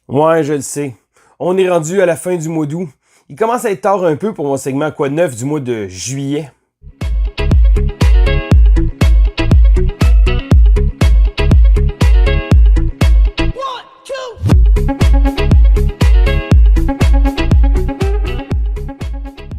Ouais, je le sais. On est rendu à la fin du mois d'août. Il commence à être tard un peu pour mon segment Quoi de neuf du mois de juillet.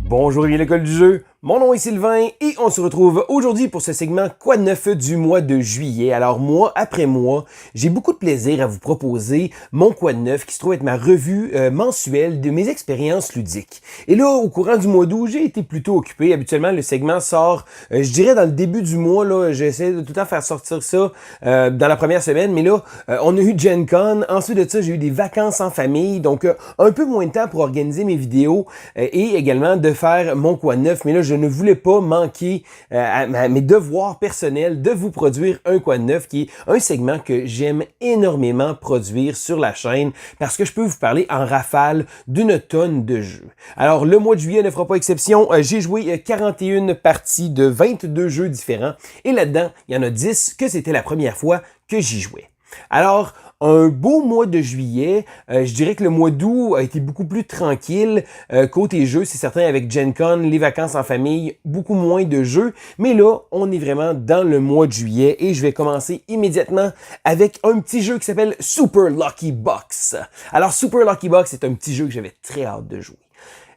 Bonjour et bien l'école du jeu, mon nom est Sylvain et on se retrouve aujourd'hui pour ce segment Quoi de neuf du mois de juillet. Alors mois après mois, j'ai beaucoup de plaisir à vous proposer mon Quoi de neuf qui se trouve être ma revue mensuelle de mes expériences ludiques. Et là, au courant du mois d'août, j'ai été plutôt occupé. Habituellement, le segment sort, je dirais dans le début du mois, là, j'essaie de tout le temps faire sortir ça dans la première semaine, mais là, on a eu Gen Con. Ensuite de ça, j'ai eu des vacances en famille, donc un peu moins de temps pour organiser mes vidéos et également de faire mon Quoi de neuf, mais là je ne voulais pas manquer à mes devoirs personnels de vous produire un Quoi de neuf qui est un segment que j'aime énormément produire sur la chaîne parce que je peux vous parler en rafale d'une tonne de jeux. Alors le mois de juillet ne fera pas exception, j'ai joué 41 parties de 22 jeux différents et là-dedans il y en a 10 que c'était la première fois que j'y jouais. Alors, un beau mois de juillet. Je dirais que le mois d'août a été beaucoup plus tranquille. Côté jeux, c'est certain, avec Gen Con, les vacances en famille, beaucoup moins de jeux. Mais là, on est vraiment dans le mois de juillet et je vais commencer immédiatement avec un petit jeu qui s'appelle Super Lucky Box. Alors, Super Lucky Box, c'est un petit jeu que j'avais très hâte de jouer.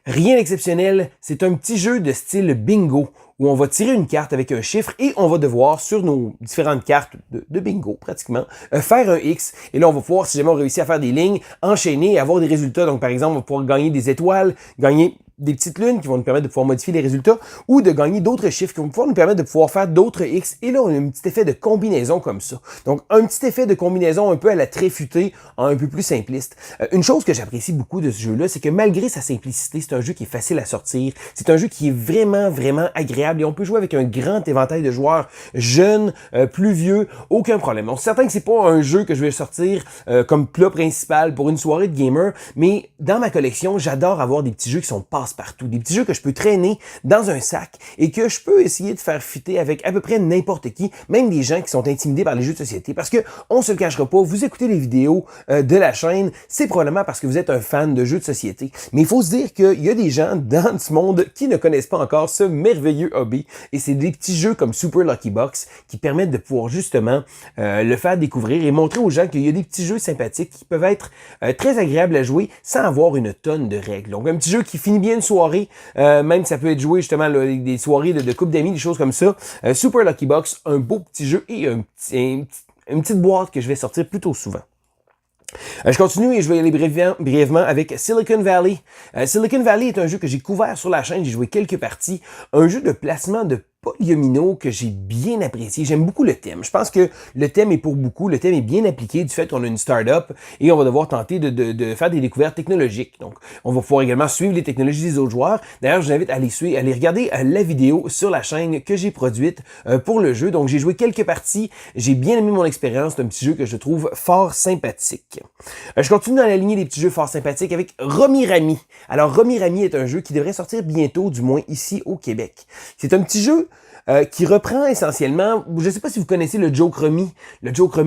Rien d'exceptionnel, c'est un petit jeu de style bingo où on va tirer une carte avec un chiffre et on va devoir, sur nos différentes cartes de bingo pratiquement, faire un X. Et là, on va pouvoir, si jamais on réussit à faire des lignes, enchaîner et avoir des résultats. Donc, par exemple, on va pouvoir gagner des étoiles, gagner des petites lunes qui vont nous permettre de pouvoir modifier les résultats ou de gagner d'autres chiffres qui vont pouvoir nous permettre de pouvoir faire d'autres X. Et là, on a un petit effet de combinaison comme ça. Donc, un petit effet de combinaison un peu à la tréfutée, un peu plus simpliste. Une chose que j'apprécie beaucoup de ce jeu-là, c'est que malgré sa simplicité, c'est un jeu qui est facile à sortir. C'est un jeu qui est vraiment, vraiment agréable et on peut jouer avec un grand éventail de joueurs jeunes, plus vieux, aucun problème. Donc, c'est certain que c'est pas un jeu que je vais sortir comme plat principal pour une soirée de gamer, mais dans ma collection, j'adore avoir des petits jeux qui sont passe-partout, des petits jeux que je peux traîner dans un sac et que je peux essayer de faire fitter avec à peu près n'importe qui, même des gens qui sont intimidés par les jeux de société. Parce que, on se le cachera pas, vous écoutez les vidéos de la chaîne, c'est probablement parce que vous êtes un fan de jeux de société. Mais il faut se dire qu'il y a des gens dans ce monde qui ne connaissent pas encore ce merveilleux hobby. Et c'est des petits jeux comme Super Lucky Box qui permettent de pouvoir justement le faire découvrir et montrer aux gens qu'il y a des petits jeux sympathiques qui peuvent être très agréables à jouer sans avoir une tonne de règles. Donc un petit jeu qui finit bien une soirée, même ça peut être joué justement là, des soirées de couple d'amis, des choses comme ça. Super Lucky Box, un beau petit jeu et une petite boîte que je vais sortir plutôt souvent. Je continue et je vais aller brièvement avec Silicon Valley. Silicon Valley est un jeu que j'ai couvert sur la chaîne, j'ai joué quelques parties. Un jeu de placement de polyomino que j'ai bien apprécié. J'aime beaucoup le thème. Je pense que le thème est pour beaucoup. Le thème est bien appliqué du fait qu'on a une start-up et on va devoir tenter de faire des découvertes technologiques. Donc, on va pouvoir également suivre les technologies des autres joueurs. D'ailleurs, je vous invite à aller regarder la vidéo sur la chaîne que j'ai produite pour le jeu. Donc, j'ai joué quelques parties. J'ai bien aimé mon expérience. C'est un petit jeu que je trouve fort sympathique. Je continue dans la lignée des petits jeux fort sympathiques avec Romy Rami. Alors, Romy Rami est un jeu qui devrait sortir bientôt, du moins ici au Québec. C'est un petit jeu qui reprend essentiellement, je ne sais pas si vous connaissez le joke Rummy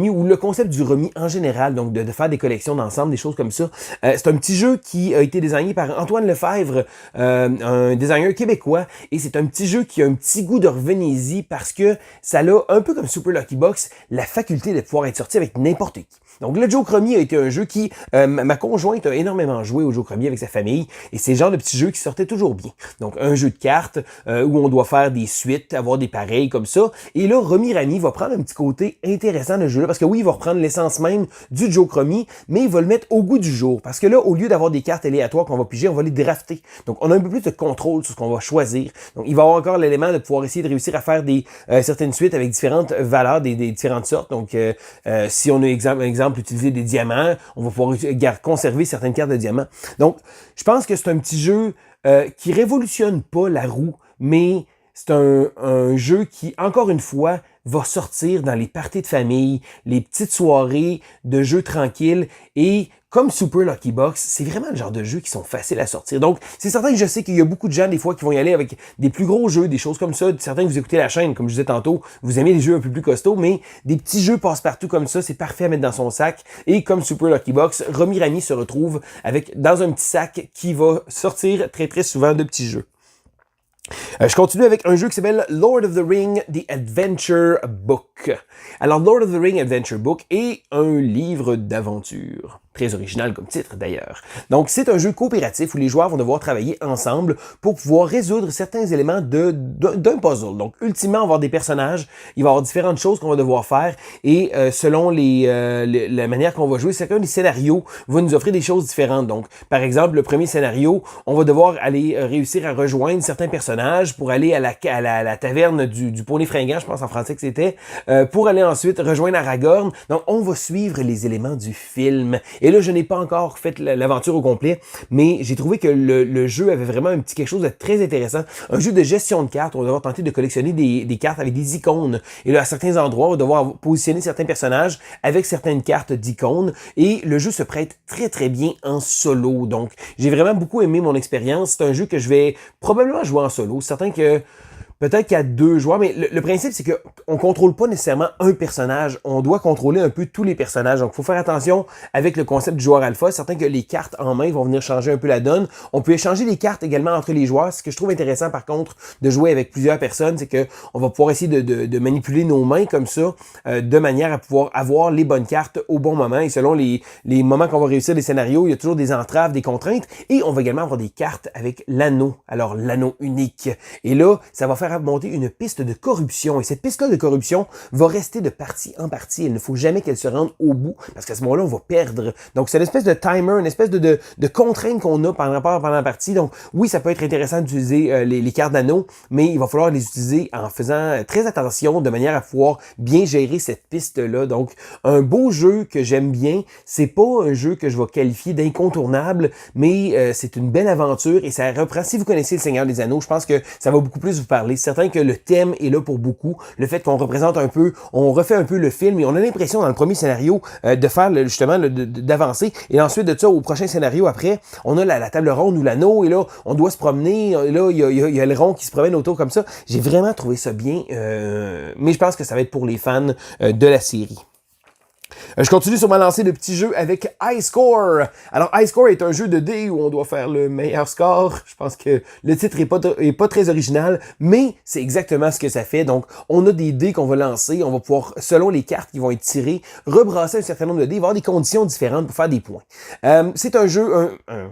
ou le concept du Rummy en général, donc de faire des collections d'ensemble, des choses comme ça. C'est un petit jeu qui a été designé par Antoine Lefebvre, un designer québécois, et c'est un petit jeu qui a un petit goût de revenez-y parce que ça a, un peu comme Super Lucky Box, la faculté de pouvoir être sorti avec n'importe qui. Donc le Joke Rummy a été un jeu qui, ma conjointe a énormément joué au Joke Rummy avec sa famille, et c'est le genre de petit jeu qui sortait toujours bien. Donc un jeu de cartes où on doit faire des suites, avoir des pareils comme ça. Et là, Romy Rami va prendre un petit côté intéressant de ce jeu-là, parce que oui, il va reprendre l'essence même du Joke Rummy, mais il va le mettre au goût du jour. Parce que là, au lieu d'avoir des cartes aléatoires qu'on va piger, on va les drafter. Donc on a un peu plus de contrôle sur ce qu'on va choisir. Donc il va avoir encore l'élément de pouvoir essayer de réussir à faire des certaines suites avec différentes valeurs, des différentes sortes. Donc si on a exemple utiliser des diamants, on va pouvoir conserver certaines cartes de diamants. Donc je pense que c'est un petit jeu qui révolutionne pas la roue, mais c'est un jeu qui, encore une fois, va sortir dans les parties de famille, les petites soirées de jeux tranquilles et comme Super Lucky Box, c'est vraiment le genre de jeux qui sont faciles à sortir. Donc, c'est certain que je sais qu'il y a beaucoup de gens, des fois, qui vont y aller avec des plus gros jeux, des choses comme ça. Certains, vous écoutez la chaîne, comme je disais tantôt, vous aimez les jeux un peu plus costauds, mais des petits jeux passe-partout comme ça, c'est parfait à mettre dans son sac. Et comme Super Lucky Box, Romy Rami se retrouve dans un petit sac qui va sortir très très souvent de petits jeux. Je continue avec un jeu qui s'appelle Lord of the Ring, The Adventure Book. Alors, Lord of the Ring Adventure Book est un livre d'aventure. Très original comme titre d'ailleurs. Donc, c'est un jeu coopératif où les joueurs vont devoir travailler ensemble pour pouvoir résoudre certains éléments d'un puzzle. Donc, ultimement, on va avoir des personnages, il va y avoir différentes choses qu'on va devoir faire et selon la manière qu'on va jouer, chacun des scénarios va nous offrir des choses différentes. Donc, par exemple, le premier scénario, on va devoir aller réussir à rejoindre certains personnages pour aller à la taverne du poney fringant, je pense en français que c'était, pour aller ensuite rejoindre Aragorn. Donc, on va suivre les éléments du film. Et là, je n'ai pas encore fait l'aventure au complet, mais j'ai trouvé que le jeu avait vraiment un petit quelque chose de très intéressant. Un jeu de gestion de cartes. On va devoir tenter de collectionner des cartes avec des icônes. Et là, à certains endroits, on va devoir positionner certains personnages avec certaines cartes d'icônes. Et le jeu se prête très, très bien en solo. Donc, j'ai vraiment beaucoup aimé mon expérience. C'est un jeu que je vais probablement jouer en solo. C'est certain que peut-être qu'il y a 2 joueurs, mais le principe, c'est que on contrôle pas nécessairement un personnage. On doit contrôler un peu tous les personnages. Donc, il faut faire attention avec le concept du joueur alpha. C'est certain que les cartes en main vont venir changer un peu la donne. On peut échanger les cartes également entre les joueurs. Ce que je trouve intéressant, par contre, de jouer avec plusieurs personnes, c'est que on va pouvoir essayer de manipuler nos mains comme ça, de manière à pouvoir avoir les bonnes cartes au bon moment. Et selon les moments qu'on va réussir les scénarios, il y a toujours des entraves, des contraintes. Et on va également avoir des cartes avec l'anneau. Alors, l'anneau unique. Et là, ça va faire monter une piste de corruption. Et cette piste-là de corruption va rester de partie en partie. Il ne faut jamais qu'elle se rende au bout, parce qu'à ce moment-là, on va perdre. Donc, c'est une espèce de timer, une espèce de contrainte qu'on a pendant la partie. Donc, oui, ça peut être intéressant d'utiliser les cartes d'anneau, mais il va falloir les utiliser en faisant très attention, de manière à pouvoir bien gérer cette piste-là. Donc, un beau jeu que j'aime bien. C'est pas un jeu que je vais qualifier d'incontournable, mais c'est une belle aventure et ça reprend. Si vous connaissez Le Seigneur des Anneaux, je pense que ça va beaucoup plus vous parler. C'est certain que le thème est là pour beaucoup. Le fait qu'on représente un peu, on refait un peu le film et on a l'impression dans le premier scénario de faire justement d'avancer. Et ensuite de ça, au prochain scénario après, on a la table ronde ou l'anneau et là, on doit se promener. Et là, il y a le rond qui se promène autour comme ça. J'ai vraiment trouvé ça bien, mais je pense que ça va être pour les fans de la série. Je continue sur ma lancée de petits jeux avec High Score. Alors, High Score est un jeu de dés où on doit faire le meilleur score. Je pense que le titre est pas très original, mais c'est exactement ce que ça fait. Donc, on a des dés qu'on va lancer. On va pouvoir, selon les cartes qui vont être tirées, rebrasser un certain nombre de dés. Il va y avoir des conditions différentes pour faire des points. C'est un jeu, un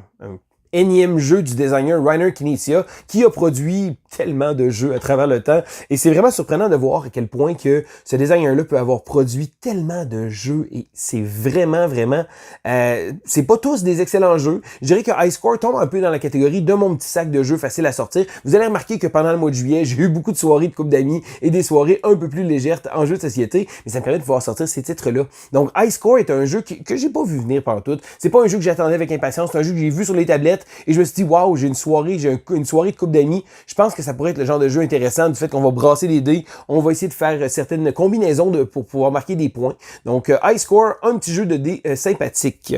énième jeu du designer Reiner Knizia, qui a produit tellement de jeux à travers le temps. Et c'est vraiment surprenant de voir à quel point que ce designer-là peut avoir produit tellement de jeux. Et c'est vraiment, vraiment... c'est pas tous des excellents jeux. Je dirais que High Score tombe un peu dans la catégorie de mon petit sac de jeux facile à sortir. Vous allez remarquer que pendant le mois de juillet, j'ai eu beaucoup de soirées de couple d'amis et des soirées un peu plus légères en jeux de société. Mais ça me permet de pouvoir sortir ces titres-là. Donc, High Score est un jeu que j'ai pas vu venir pendant tout. C'est pas un jeu que j'attendais avec impatience. C'est un jeu que j'ai vu sur les tablettes. Et je me suis dit, waouh, j'ai une soirée de couple d'amis. Je pense que ça pourrait être le genre de jeu intéressant du fait qu'on va brasser les dés. On va essayer de faire certaines combinaisons pour pouvoir marquer des points. Donc, High Score, un petit jeu de dés sympathique.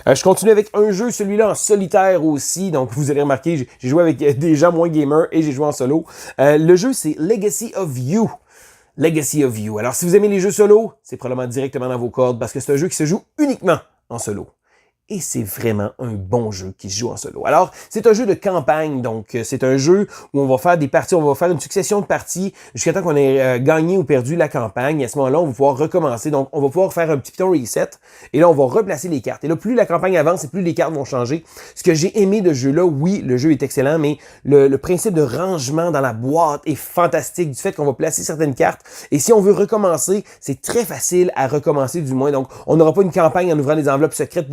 Je continue avec un jeu, celui-là en solitaire aussi. Donc, vous allez remarquer, j'ai joué avec des gens moins gamers et j'ai joué en solo. Le jeu, c'est Legacy of You. Legacy of You. Alors, si vous aimez les jeux solo, c'est probablement directement dans vos cordes parce que c'est un jeu qui se joue uniquement en solo. Et c'est vraiment un bon jeu qui se joue en solo. Alors, c'est un jeu de campagne, donc c'est un jeu où on va faire des parties, on va faire une succession de parties jusqu'à temps qu'on ait gagné ou perdu la campagne. Et à ce moment-là, on va pouvoir recommencer. Donc, on va pouvoir faire un petit piton reset. Et là, on va replacer les cartes. Et là, plus la campagne avance et plus les cartes vont changer. Ce que j'ai aimé de ce jeu-là, oui, le jeu est excellent, mais le principe de rangement dans la boîte est fantastique du fait qu'on va placer certaines cartes. Et si on veut recommencer, c'est très facile à recommencer du moins. Donc, on n'aura pas une campagne en ouvrant des enveloppes secrètes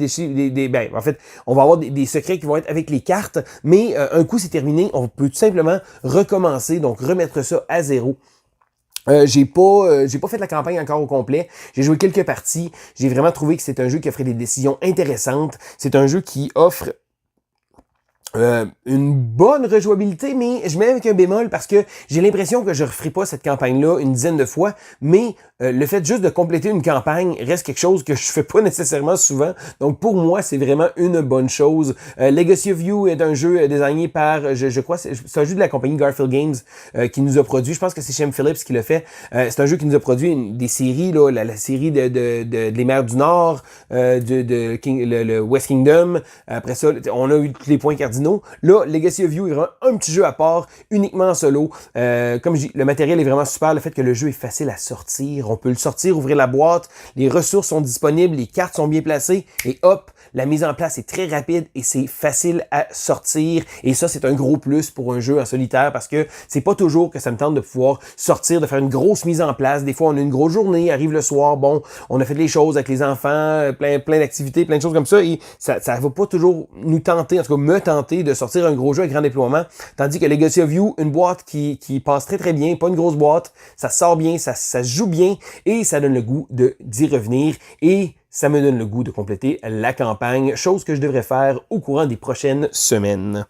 en fait, on va avoir des secrets qui vont être avec les cartes, mais un coup c'est terminé, on peut tout simplement recommencer, donc remettre ça à zéro. J'ai pas fait la campagne encore au complet. J'ai joué quelques parties. J'ai vraiment trouvé que c'est un jeu qui offrait des décisions intéressantes. C'est un jeu qui offre une bonne rejouabilité, mais je mets avec un bémol parce que j'ai l'impression que je ne referai pas cette campagne-là une dizaine de fois, mais le fait juste de compléter une campagne reste quelque chose que je fais pas nécessairement souvent. Donc pour moi, c'est vraiment une bonne chose. Legacy of You est un jeu designé par, je crois, c'est un jeu de la compagnie Garfield Games qui nous a produit. Je pense que c'est Shem Phillips qui l'a fait. C'est un jeu qui nous a produit des séries, là, la série de Les Mers du Nord, le West Kingdom. Après ça, on a eu tous les points cardinaux. Là, Legacy of You est vraiment un petit jeu à part, uniquement en solo. Comme je dis, le matériel est vraiment super. Le fait que le jeu est facile à sortir, on peut le sortir, ouvrir la boîte, les ressources sont disponibles, les cartes sont bien placées et hop, la mise en place est très rapide et c'est facile à sortir. Et ça, c'est un gros plus pour un jeu en solitaire parce que c'est pas toujours que ça me tente de pouvoir sortir, de faire une grosse mise en place. Des fois, on a une grosse journée, arrive le soir, bon, on a fait des choses avec les enfants, plein d'activités, plein de choses comme ça et ça va pas toujours nous tenter, en tout cas me tenter de sortir un gros jeu à grand déploiement. Tandis que Legacy of You, une boîte qui passe très très bien, pas une grosse boîte, ça sort bien, ça se joue bien et ça donne le goût d'y revenir et ça me donne le goût de compléter la campagne, chose que je devrais faire au courant des prochaines semaines.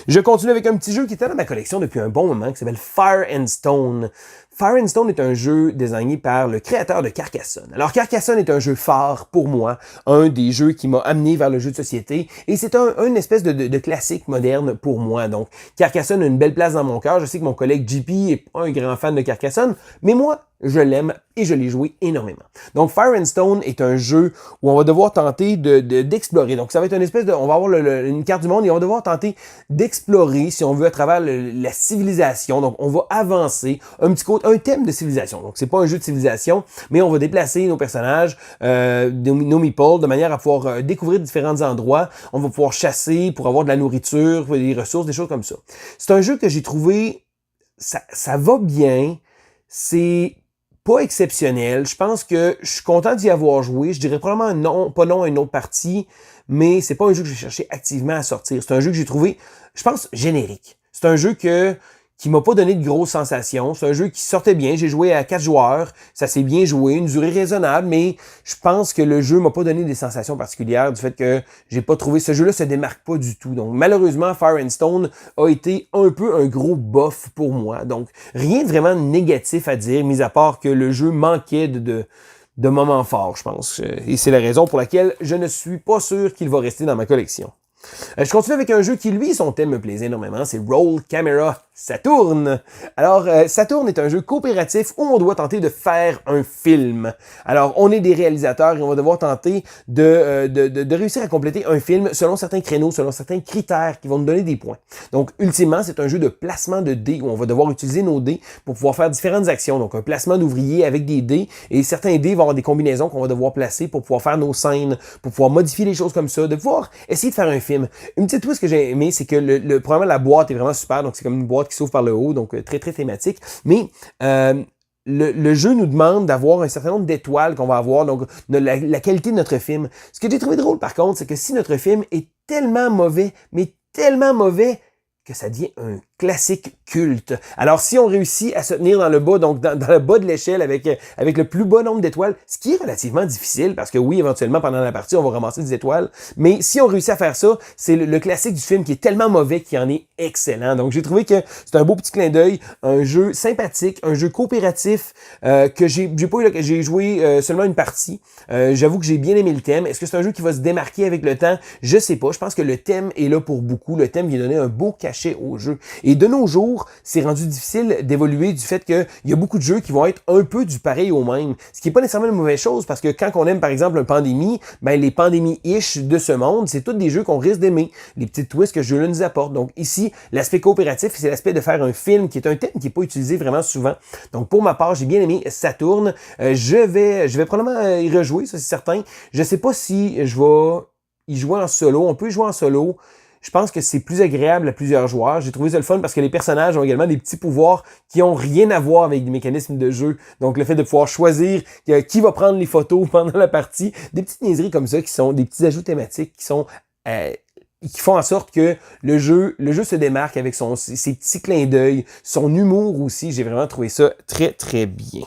Je continue avec un petit jeu qui était dans ma collection depuis un bon moment, qui s'appelle Fire and Stone. Fire and Stone est un jeu designé par le créateur de Carcassonne. Alors Carcassonne est un jeu phare pour moi, un des jeux qui m'a amené vers le jeu de société et c'est une espèce de classique moderne pour moi. Donc Carcassonne a une belle place dans mon cœur. Je sais que mon collègue JP est pas un grand fan de Carcassonne, mais moi, je l'aime et je l'ai joué énormément. Donc Fire and Stone est un jeu où on va devoir tenter d'explorer. Donc ça va être une espèce de... On va avoir une carte du monde et on va devoir tenter d'explorer, si on veut, à travers la civilisation. Donc on va avancer un thème de civilisation. Donc c'est pas un jeu de civilisation, mais on va déplacer nos personnages, nos meeples, de manière à pouvoir découvrir différents endroits. On va pouvoir chasser pour avoir de la nourriture, des ressources, des choses comme ça. C'est un jeu que j'ai trouvé... Ça va bien. C'est pas exceptionnel. Je pense que je suis content d'y avoir joué. Je dirais probablement non, pas non à une autre partie, mais c'est pas un jeu que j'ai cherché activement à sortir. C'est un jeu que j'ai trouvé, je pense, générique. C'est un jeu qui m'a pas donné de grosses sensations. C'est un jeu qui sortait bien. J'ai joué à 4 joueurs. Ça s'est bien joué, une durée raisonnable, mais je pense que le jeu m'a pas donné des sensations particulières du fait que j'ai pas trouvé... Ce jeu-là se démarque pas du tout. Donc, malheureusement, Fire and Stone a été un peu un gros bof pour moi. Donc, rien de vraiment négatif à dire, mis à part que le jeu manquait de moments forts, je pense. Et c'est la raison pour laquelle je ne suis pas sûr qu'il va rester dans ma collection. Je continue avec un jeu qui, lui, son thème me plaisait énormément, c'est Roll Camera Saturn. Alors, Saturn est un jeu coopératif où on doit tenter de faire un film. Alors, on est des réalisateurs et on va devoir tenter de réussir à compléter un film selon certains créneaux, selon certains critères qui vont nous donner des points. Donc, ultimement, c'est un jeu de placement de dés où on va devoir utiliser nos dés pour pouvoir faire différentes actions. Donc, un placement d'ouvriers avec des dés et certains dés vont avoir des combinaisons qu'on va devoir placer pour pouvoir faire nos scènes, pour pouvoir modifier les choses comme ça, de pouvoir essayer de faire un film. Une petite twist que j'ai aimé, c'est que probablement la boîte est vraiment super, donc c'est comme une boîte qui s'ouvre par le haut, donc très très thématique. Mais le jeu nous demande d'avoir un certain nombre d'étoiles qu'on va avoir, donc la qualité de notre film. Ce que j'ai trouvé drôle par contre, c'est que si notre film est tellement mauvais, mais tellement mauvais, que ça devient un classique culte. Alors, si on réussit à se tenir dans le bas, donc dans le bas de l'échelle avec le plus bas nombre d'étoiles, ce qui est relativement difficile, parce que oui, éventuellement, pendant la partie, on va ramasser des étoiles, mais si on réussit à faire ça, c'est le classique du film qui est tellement mauvais qu'il en est excellent. Donc, j'ai trouvé que c'est un beau petit clin d'œil, un jeu sympathique, un jeu coopératif que j'ai joué seulement une partie. J'avoue que j'ai bien aimé le thème. Est-ce que c'est un jeu qui va se démarquer avec le temps? Je sais pas. Je pense que le thème est là pour beaucoup. Le thème vient donner un beau cachet au jeu. Et de nos jours, c'est rendu difficile d'évoluer du fait qu'il y a beaucoup de jeux qui vont être un peu du pareil au même. Ce qui n'est pas nécessairement une mauvaise chose parce que quand on aime par exemple un pandémie, ben les pandémies-ish de ce monde, c'est tous des jeux qu'on risque d'aimer. Les petites twists que ce jeu-là nous apporte. Donc ici, l'aspect coopératif, c'est l'aspect de faire un film qui est un thème qui n'est pas utilisé vraiment souvent. Donc pour ma part, j'ai bien aimé Saturn. Je vais probablement y rejouer, ça c'est certain. Je sais pas si je vais y jouer en solo. On peut y jouer en solo. Je pense que c'est plus agréable à plusieurs joueurs. J'ai trouvé ça le fun parce que les personnages ont également des petits pouvoirs qui ont rien à voir avec des mécanismes de jeu. Donc le fait de pouvoir choisir qui va prendre les photos pendant la partie, des petites niaiseries comme ça qui sont des petits ajouts thématiques qui sont qui font en sorte que le jeu se démarque avec ses petits clins d'œil, son humour aussi. J'ai vraiment trouvé ça très très bien.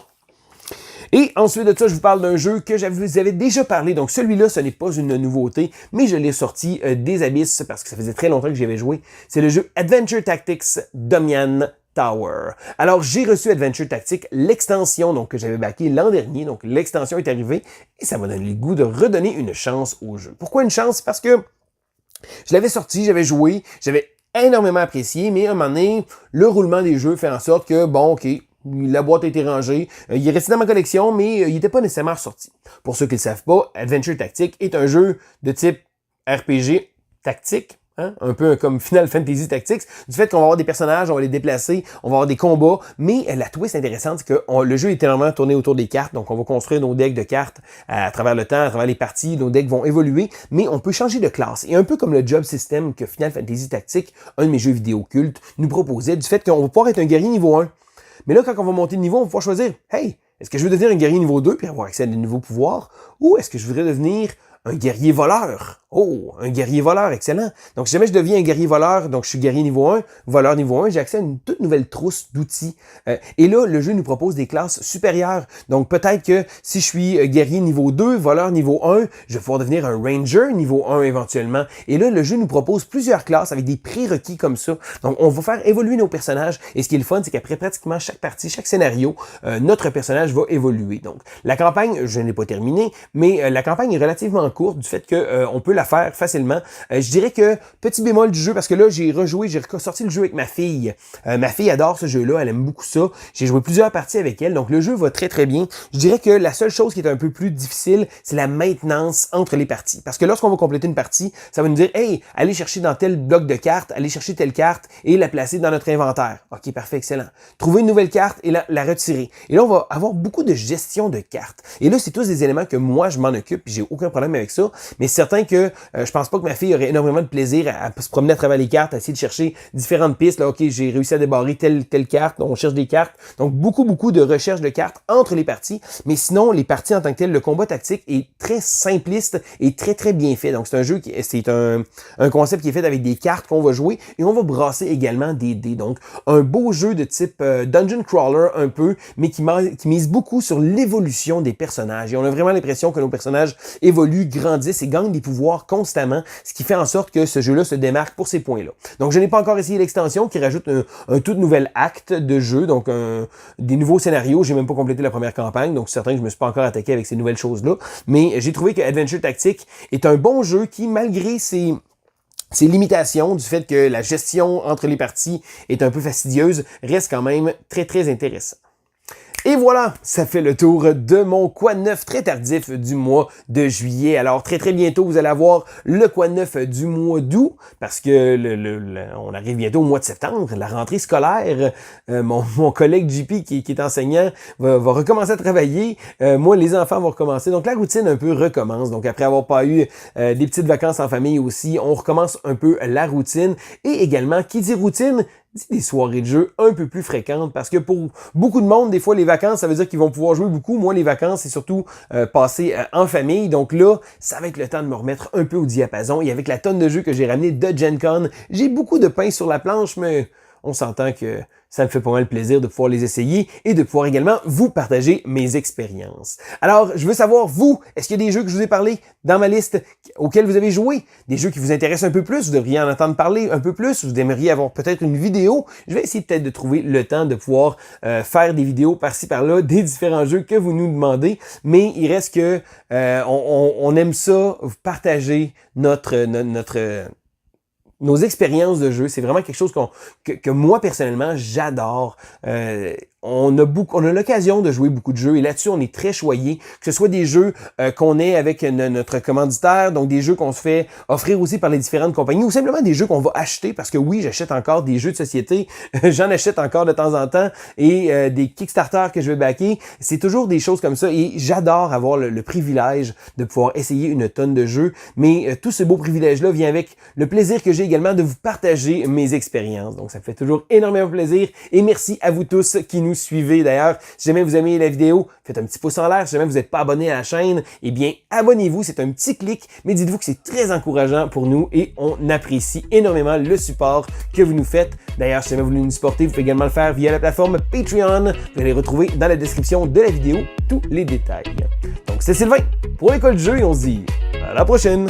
Et ensuite de ça, je vous parle d'un jeu que vous avez déjà parlé. Donc celui-là, ce n'est pas une nouveauté, mais je l'ai sorti des abysses parce que ça faisait très longtemps que j'y avais joué. C'est le jeu Adventure Tactics Dominion Tower. Alors, j'ai reçu Adventure Tactics, l'extension donc que j'avais backé l'an dernier. Donc, l'extension est arrivée et ça m'a donné le goût de redonner une chance au jeu. Pourquoi une chance? Parce que je l'avais sorti, j'avais joué, j'avais énormément apprécié, mais à un moment donné, le roulement des jeux fait en sorte que, bon, OK, la boîte a été rangée, il est resté dans ma collection, mais il n'était pas nécessairement ressorti. Pour ceux qui ne le savent pas, Adventure Tactics est un jeu de type RPG tactique, hein? Un peu comme Final Fantasy Tactics, du fait qu'on va avoir des personnages, on va les déplacer, on va avoir des combats, mais la twist intéressante, c'est que le jeu est énormément tourné autour des cartes, donc on va construire nos decks de cartes à travers le temps, à travers les parties, nos decks vont évoluer, mais on peut changer de classe. Et un peu comme le job system que Final Fantasy Tactics, un de mes jeux vidéo cultes, nous proposait, du fait qu'on va pouvoir être un guerrier niveau 1. Mais là, quand on va monter de niveau, on va pouvoir choisir, hey, est-ce que je veux devenir un guerrier niveau 2 puis avoir accès à des nouveaux pouvoirs, ou est-ce que je voudrais devenir un guerrier voleur? Oh, un guerrier voleur, excellent. Donc, si jamais je deviens un guerrier voleur, donc je suis guerrier niveau 1, voleur niveau 1, j'ai accès à une toute nouvelle trousse d'outils. Et là, le jeu nous propose des classes supérieures. Donc, peut-être que si je suis guerrier niveau 2, voleur niveau 1, je vais pouvoir devenir un ranger niveau 1 éventuellement. Et là, le jeu nous propose plusieurs classes avec des prérequis comme ça. Donc, on va faire évoluer nos personnages. Et ce qui est le fun, c'est qu'après pratiquement chaque partie, chaque scénario, notre personnage va évoluer. Donc, la campagne, je n'ai pas terminé, mais la campagne est relativement courte du fait que on peut la faire facilement. Je dirais que petit bémol du jeu, parce que là, j'ai ressorti le jeu avec ma fille. Ma fille adore ce jeu-là, elle aime beaucoup ça. J'ai joué plusieurs parties avec elle, donc le jeu va très très bien. Je dirais que la seule chose qui est un peu plus difficile, c'est la maintenance entre les parties. Parce que lorsqu'on va compléter une partie, ça va nous dire, hey, allez chercher dans tel bloc de cartes, allez chercher telle carte et la placer dans notre inventaire. Ok, parfait, excellent. Trouver une nouvelle carte et la retirer. Et là, on va avoir beaucoup de gestion de cartes. Et là, c'est tous des éléments que moi, je m'en occupe, puis j'ai aucun problème avec ça. Mais c'est certain que je pense pas que ma fille aurait énormément de plaisir à se promener à travers les cartes, à essayer de chercher différentes pistes. Là, ok, j'ai réussi à débarrer telle carte, on cherche des cartes. Donc, beaucoup de recherche de cartes entre les parties. Mais sinon, les parties en tant que telles, le combat tactique est très simpliste et très bien fait. Donc, c'est un jeu c'est un concept qui est fait avec des cartes qu'on va jouer et on va brasser également des dés. Donc, un beau jeu de type dungeon crawler un peu, mais qui mise beaucoup sur l'évolution des personnages. Et on a vraiment l'impression que nos personnages évoluent, grandissent et gagnent des pouvoirs constamment, ce qui fait en sorte que ce jeu-là se démarque pour ces points-là. Donc, je n'ai pas encore essayé l'extension qui rajoute un tout nouvel acte de jeu, donc des nouveaux scénarios. J'ai même pas complété la première campagne, donc c'est certain que je me suis pas encore attaqué avec ces nouvelles choses-là. Mais j'ai trouvé que Adventure Tactics est un bon jeu qui, malgré ses limitations du fait que la gestion entre les parties est un peu fastidieuse, reste quand même très intéressant. Et voilà, ça fait le tour de mon quoi de neuf très tardif du mois de juillet. Alors très bientôt, vous allez avoir le quoi de neuf du mois d'août parce que on arrive bientôt au mois de septembre, la rentrée scolaire. Mon collègue JP qui est enseignant va recommencer à travailler. Moi, les enfants vont recommencer. Donc la routine un peu recommence. Donc après avoir pas eu des petites vacances en famille aussi, on recommence un peu la routine. Et également, qui dit routine, des soirées de jeu un peu plus fréquentes parce que pour beaucoup de monde, des fois, les vacances, ça veut dire qu'ils vont pouvoir jouer beaucoup. Moi, les vacances, c'est surtout passer en famille. Donc là, ça va être le temps de me remettre un peu au diapason. Et avec la tonne de jeux que j'ai ramené de Gen Con, j'ai beaucoup de pain sur la planche, mais on s'entend que ça me fait pas mal plaisir de pouvoir les essayer et de pouvoir également vous partager mes expériences. Alors, je veux savoir, vous, est-ce qu'il y a des jeux que je vous ai parlé dans ma liste auxquels vous avez joué? Des jeux qui vous intéressent un peu plus? Vous devriez en entendre parler un peu plus? Vous aimeriez avoir peut-être une vidéo? Je vais essayer peut-être de trouver le temps de pouvoir faire des vidéos par-ci par-là, des différents jeux que vous nous demandez. Mais il reste que on aime ça, partager nos expériences de jeu. C'est vraiment quelque chose que moi, personnellement, j'adore. On a l'occasion de jouer beaucoup de jeux et là-dessus, on est très choyé. Que ce soit des jeux qu'on ait avec notre commanditaire, donc des jeux qu'on se fait offrir aussi par les différentes compagnies ou simplement des jeux qu'on va acheter parce que oui, j'achète encore des jeux de société. J'en achète encore de temps en temps et des Kickstarter que je vais backer. C'est toujours des choses comme ça et j'adore avoir le privilège de pouvoir essayer une tonne de jeux. Mais tout ce beau privilège-là vient avec le plaisir que j'ai également de vous partager mes expériences. Donc, ça me fait toujours énormément plaisir et merci à vous tous qui nous nous suivez. D'ailleurs, si jamais vous aimez la vidéo, faites un petit pouce en l'air. Si jamais vous n'êtes pas abonné à la chaîne, eh bien, abonnez-vous. C'est un petit clic, mais dites-vous que c'est très encourageant pour nous et on apprécie énormément le support que vous nous faites. D'ailleurs, si jamais vous voulez nous supporter, vous pouvez également le faire via la plateforme Patreon. Vous allez retrouver dans la description de la vidéo tous les détails. Donc, c'est Sylvain pour l'École du jeu et on se dit à la prochaine!